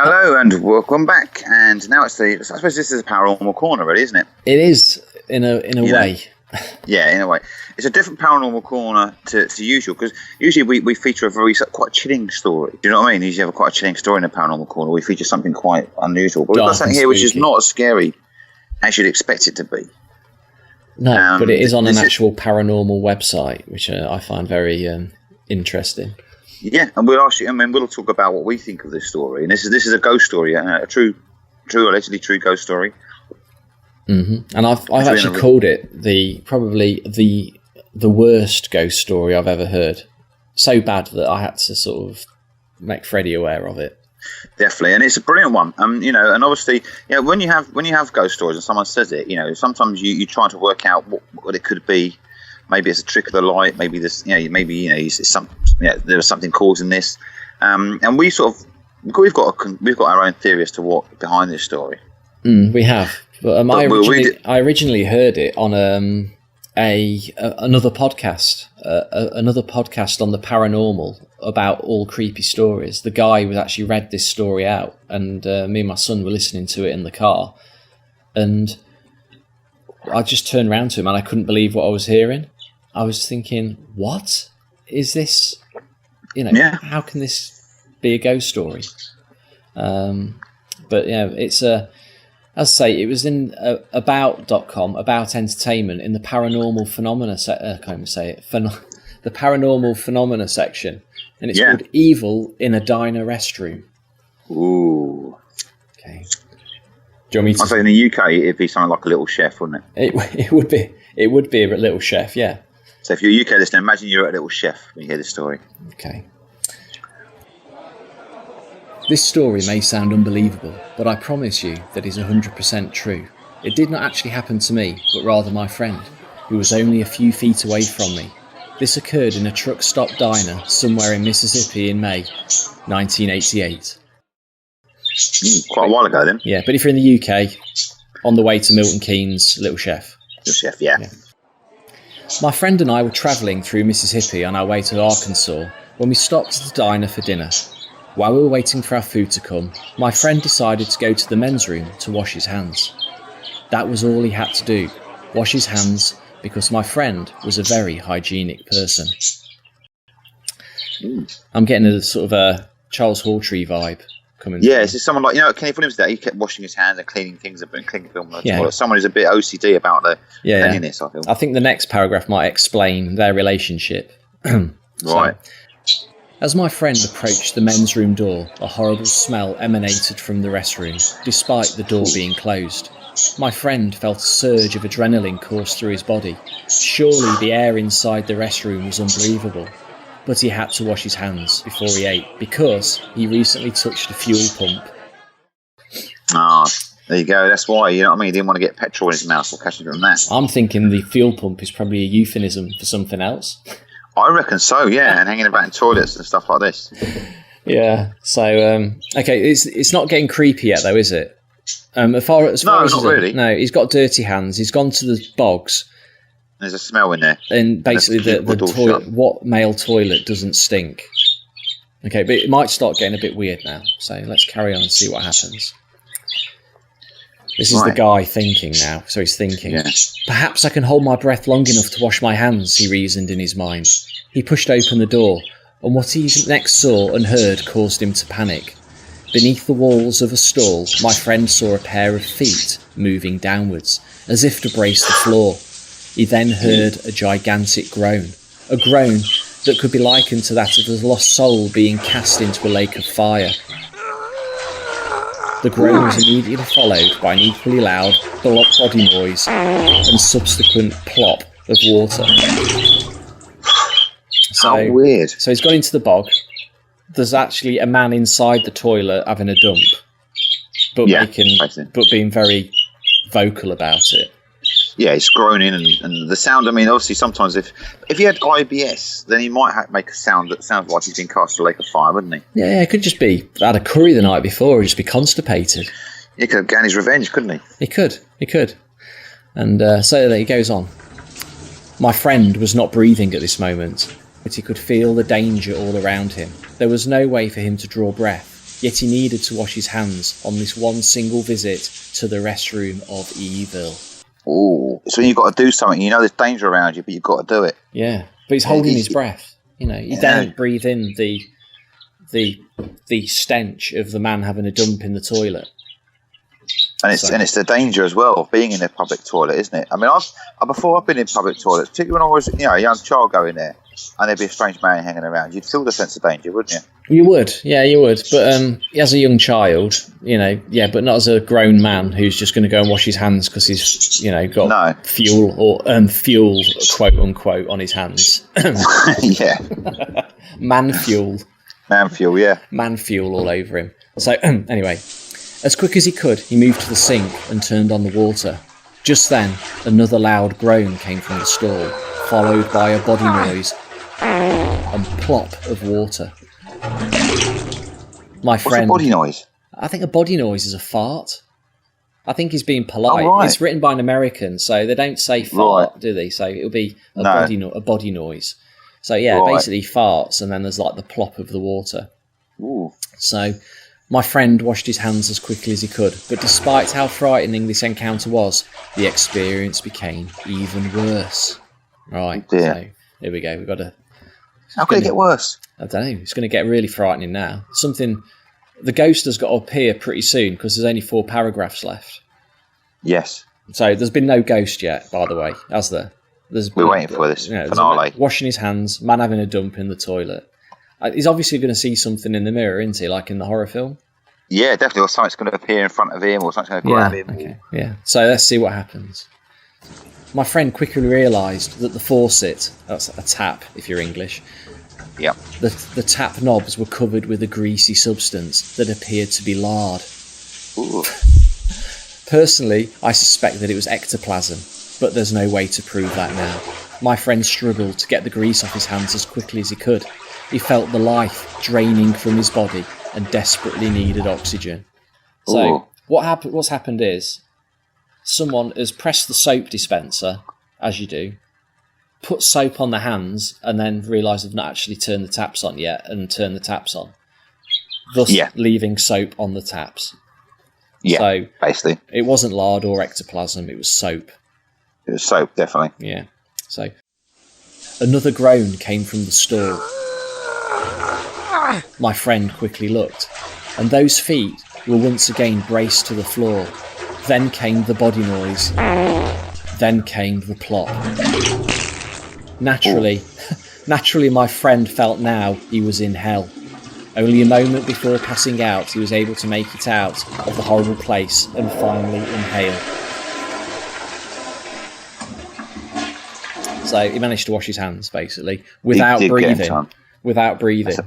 Hello and welcome back. And now I suppose this is a paranormal corner, really, isn't it? It is in a way. Yeah, in a way. It's a different paranormal corner to usual, because usually we feature quite chilling story. Do you know what I mean? Usually have quite a chilling story in a paranormal corner. We feature something quite unusual. But we've got something here which is not as scary as you'd expect it to be. No, but it is on an actual paranormal website, which I find very interesting. Yeah, and we'll talk about what we think of this story. And this is a ghost story, a allegedly true ghost story. Mm-hmm. And I've actually called it probably the worst ghost story I've ever heard. So bad that I had to sort of make Freddie aware of it. Definitely, and it's a brilliant one. And obviously, when you have ghost stories and someone says it, sometimes you try to work out what it could be. Maybe it's a trick of the light. Maybe this, it's there was something causing this. And we've got our own theory as to what behind this story. We have, but I originally heard it on another podcast, another podcast on the paranormal about all creepy stories. The guy was actually read this story out, and me and my son were listening to it in the car, and I just turned around to him and I couldn't believe what I was hearing. I was thinking, what is this? How can this be a ghost story? But it's as I say, it was in about.com, About Entertainment, in the paranormal phenomena the paranormal phenomena section, and it's called Evil in a Diner Restroom. Ooh. Okay. Do you want me to? I'd say in the UK it'd be something like a little chef, wouldn't it? It would be. It would be a little chef, yeah. So if you're a UK listener, imagine you're at a little chef when you hear this story. Okay. This story may sound unbelievable, but I promise you that it's 100% true. It did not actually happen to me, but rather my friend, who was only a few feet away from me. This occurred in a truck stop diner somewhere in Mississippi in May 1988. Quite a while ago then. Yeah, but if you're in the UK, on the way to Milton Keynes, Little Chef. Little Chef, yeah. My friend and I were travelling through Mississippi on our way to Arkansas when we stopped at the diner for dinner. While we were waiting for our food to come, my friend decided to go to the men's room to wash his hands. That was all he had to do, wash his hands, because my friend was a very hygienic person. I'm getting a sort of a Charles Hawtrey vibe coming. Yeah, it's someone like, Kenny Williams there, he kept washing his hands and cleaning things and cleaning film. Yeah. Someone who's a bit OCD about the cleanliness, I feel. I think the next paragraph might explain their relationship. Right. As my friend approached the men's room door, a horrible smell emanated from the restroom, despite the door being closed. My friend felt a surge of adrenaline course through his body. Surely the air inside the restroom was unbelievable. But he had to wash his hands before he ate, because he recently touched a fuel pump. There you go. That's why, you know what I mean? He didn't want to get petrol in his mouth or catch it from that. I'm thinking the fuel pump is probably a euphemism for something else. I reckon so, yeah, and hanging about in toilets and stuff like this. Yeah, so, okay, it's not getting creepy yet, though, is it? As far as not really. No, he's got dirty hands. He's gone to the bogs. There's a smell in there. And basically the toilet, what male toilet doesn't stink? Okay, but it might start getting a bit weird now, so let's carry on and see what happens. This is the guy thinking now, so he's thinking. Yeah. Perhaps I can hold my breath long enough to wash my hands, he reasoned in his mind. He pushed open the door, and what he next saw and heard caused him to panic. Beneath the walls of a stall, my friend saw a pair of feet moving downwards, as if to brace the floor. He then heard a gigantic groan, a groan that could be likened to that of a lost soul being cast into a lake of fire. The groan was immediately followed by an equally loud body noise and subsequent plop of water. How weird. So he's gone into the bog. There's actually a man inside the toilet having a dump, but being very vocal about it. Yeah, he's groaning and the sound. I mean, obviously, sometimes if he had IBS, then he might make a sound that sounds like he's been cast to a lake of fire, wouldn't he? Yeah, it could just be had a curry the night before, or just be constipated. He could have gotten his revenge, couldn't he? He could. And so he goes on. My friend was not breathing at this moment, but he could feel the danger all around him. There was no way for him to draw breath. yet he needed to wash his hands on this one single visit to the restroom of evil. Oh, so you've got to do something. You know there's danger around you, but you've got to do it. Yeah, but he's holding his breath. You know, you don't breathe in the stench of the man having a dump in the toilet. And it's the danger as well of being in a public toilet, isn't it? I mean, before I've been in public toilets, particularly when I was a young child going there, and there'd be a strange man hanging around, you'd feel the sense of danger, wouldn't you? You would, yeah, you would. But as a young child, but not as a grown man who's just going to go and wash his hands because he's, got fuel or fuel, quote unquote, on his hands. Yeah. Man fuel. Man fuel, yeah. Man fuel all over him. So anyway, as quick as he could, he moved to the sink and turned on the water. Just then, another loud groan came from the stall, followed by a body noise and plop of water. What's a body noise? I think a body noise is a fart. I think he's being polite. Oh, right. It's written by an American, so they don't say fart, do they? So it'll be a body noise. So yeah, basically farts, and then there's like the plop of the water. Ooh. So my friend washed his hands as quickly as he could, but despite how frightening this encounter was, the experience became even worse. Right, so here we go. We've got to... How can it get worse? I don't know. It's going to get really frightening now. The ghost has got to appear pretty soon because there's only 4 paragraphs left. Yes. So there's been no ghost yet, by the way, has there? We're waiting for this finale. Washing his hands, man having a dump in the toilet. He's obviously going to see something in the mirror, isn't he, like in the horror film? Yeah, definitely. Or something's going to appear in front of him, or something's going to grab him. Okay. Yeah, so let's see what happens. My friend quickly realised that the faucet, that's a tap if you're English, the tap knobs were covered with a greasy substance that appeared to be lard. Ooh. Personally, I suspect that it was ectoplasm, but there's no way to prove that now. My friend struggled to get the grease off his hands as quickly as he could. He felt the life draining from his body and desperately needed oxygen. So what's happened is someone has pressed the soap dispenser, as you do, put soap on the hands, and then realised they've not actually turned the taps on yet, and turned the taps on, thus leaving soap on the taps. Yeah, so basically. It wasn't lard or ectoplasm, it was soap. It was soap, definitely. Yeah. So another groan came from the stall. My friend quickly looked, and those feet were once again braced to the floor. Then came the body noise. Then came the plop. Naturally, my friend felt now he was in hell. Only a moment before passing out, he was able to make it out of the horrible place and finally inhale. So he managed to wash his hands, basically, without breathing. Without breathing.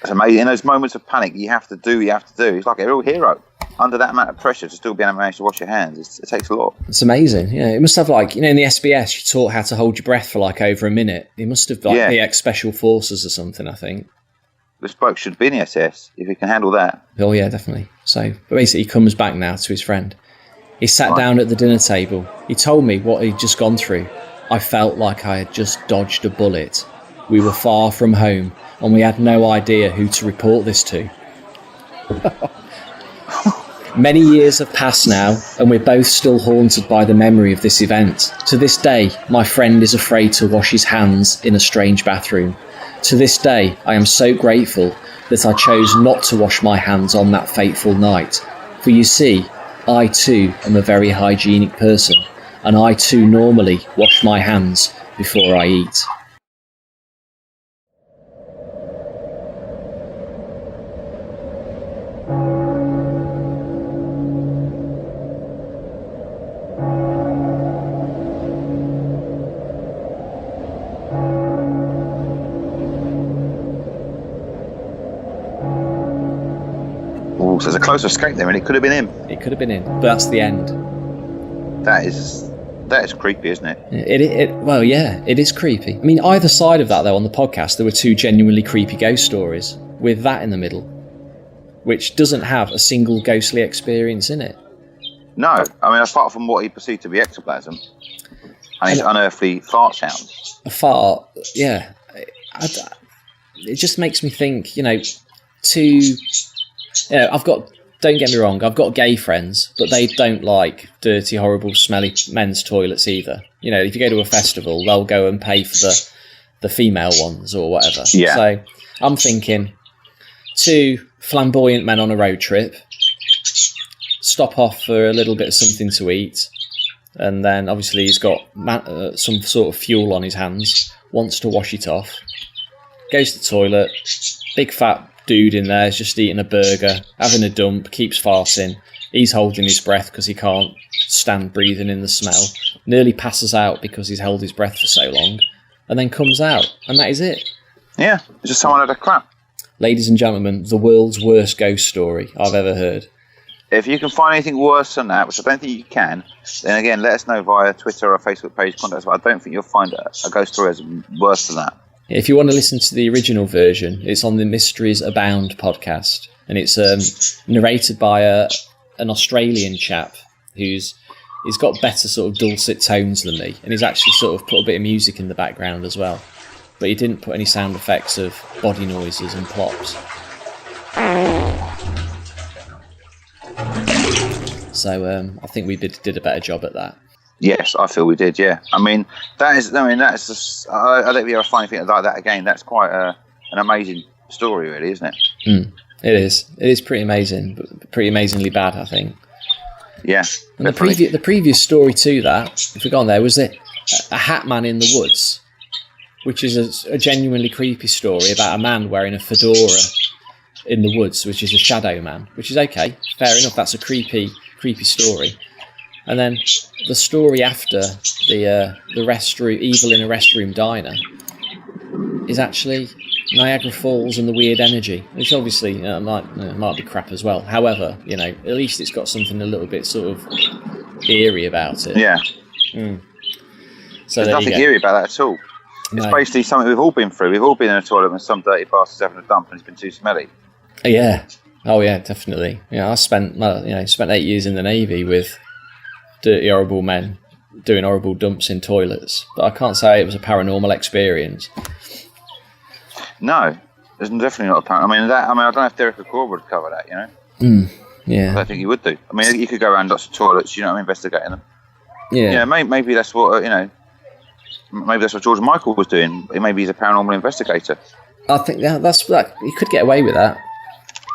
That's amazing. In those moments of panic, you have to do. He's like a real hero. Under that amount of pressure, to still be able to manage to wash your hands, it takes a lot. It's amazing. Yeah, it must have in the SBS, you taught how to hold your breath for over a minute. It must have PX Special Forces or something, I think. This bloke should be in the SS if he can handle that. Oh yeah, definitely. So basically, he comes back now to his friend. He sat down at the dinner table. He told me what he'd just gone through. I felt like I had just dodged a bullet. We were far from home, and we had no idea who to report this to. Many years have passed now, and we're both still haunted by the memory of this event. To this day, my friend is afraid to wash his hands in a strange bathroom. To this day, I am so grateful that I chose not to wash my hands on that fateful night. For you see, I too am a very hygienic person, and I too normally wash my hands before I eat. So there's a close escape there, and it could have been him. It could have been him, but that's the end. That is creepy, isn't it? It is creepy. I mean, either side of that, though, on the podcast, there were 2 genuinely creepy ghost stories, with that in the middle, which doesn't have a single ghostly experience in it. No, I mean, apart from what he perceived to be ectoplasm, and his unearthly fart sounds. A fart, yeah. It just makes me think, Don't get me wrong, I've got gay friends, but they don't like dirty, horrible, smelly men's toilets either. You know, if you go to a festival, they'll go and pay for the female ones or whatever. Yeah. So I'm thinking 2 flamboyant men on a road trip, stop off for a little bit of something to eat, and then obviously he's got some sort of fuel on his hands, wants to wash it off, goes to the toilet, big fat dude in there is just eating a burger, having a dump, keeps farting. He's holding his breath because he can't stand breathing in the smell. Nearly passes out because he's held his breath for so long, and then comes out, and that is it. Yeah, it's just someone had a crap. Ladies and gentlemen, the world's worst ghost story I've ever heard. If you can find anything worse than that, which I don't think you can, then again, let us know via Twitter or Facebook page, contact us. But I don't think you'll find a ghost story as worse than that. If you want to listen to the original version, it's on the Mysteries Abound podcast, and it's narrated by an Australian chap he's got better sort of dulcet tones than me, and he's actually sort of put a bit of music in the background as well. But he didn't put any sound effects of body noises and plops. So I think we did a better job at that. Yes, I feel we did. Yeah, that's just. I don't think I find anything like that again. That's quite an amazing story, really, isn't it? It is. It is pretty amazing, but pretty amazingly bad, I think. Yeah. And the previous story to that, if we go on there, was a hat man in the woods, which is a genuinely creepy story about a man wearing a fedora in the woods, which is a shadow man, which is okay, fair enough. That's a creepy story. And then the story after the restroom, evil in a restroom diner, is actually Niagara Falls and the weird energy, which obviously might be crap as well. However, at least it's got something a little bit sort of eerie about it. Yeah. So there's nothing eerie about that at all. It's basically something we've all been through. We've all been in a toilet when some dirty bastard's having a dump and it's been too smelly. Yeah. Oh yeah, definitely. I spent 8 years in the Navy with dirty, horrible men doing horrible dumps in toilets, but I can't say it was a paranormal experience. No, there's definitely not a paranormal. I don't know if Derek O'Connor would cover that. Yeah. I don't think he would do. You could go around lots of toilets, investigating them. Yeah. Maybe that's what maybe that's what George Michael was doing. Maybe he's a paranormal investigator. I think that's you could get away with that.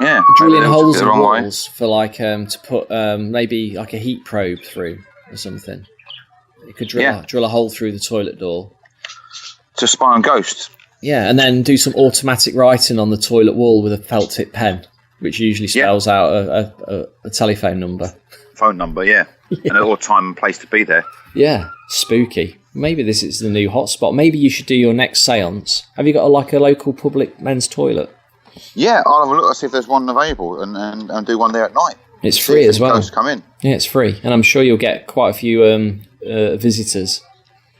Yeah, drilling holes in walls for to put maybe like a heat probe through or something. You could drill a hole through the toilet door to spy on ghosts. Yeah, and then do some automatic writing on the toilet wall with a felt tip pen, which usually spells out a telephone number. Phone number, yeah. And a time and place to be there. Yeah, spooky. Maybe this is the new hotspot. Maybe you should do your next seance. Have you got a local public men's toilet? Yeah, I'll have a look. I'll see if there's one available and do one there at night. It's free as well. Ghosts come in. Yeah, it's free, and I'm sure you'll get quite a few visitors.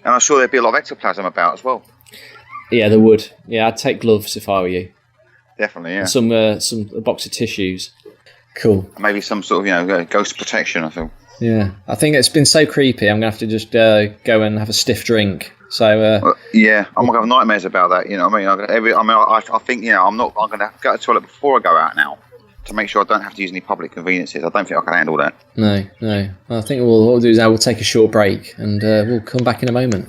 And I'm sure there'd be a lot of ectoplasm about as well. Yeah, there would. Yeah, I'd take gloves if I were you. Definitely, yeah. A box of tissues. Cool. Maybe some sort of ghost protection, I feel. Yeah, I think it's been so creepy. I'm gonna have to just go and have a stiff drink. So yeah, I'm gonna have nightmares about that. I think I'm gonna have to go to the toilet before I go out now to make sure I don't have to use any public conveniences. I don't think I can handle that. No. I think what we'll do is we'll take a short break and we'll come back in a moment.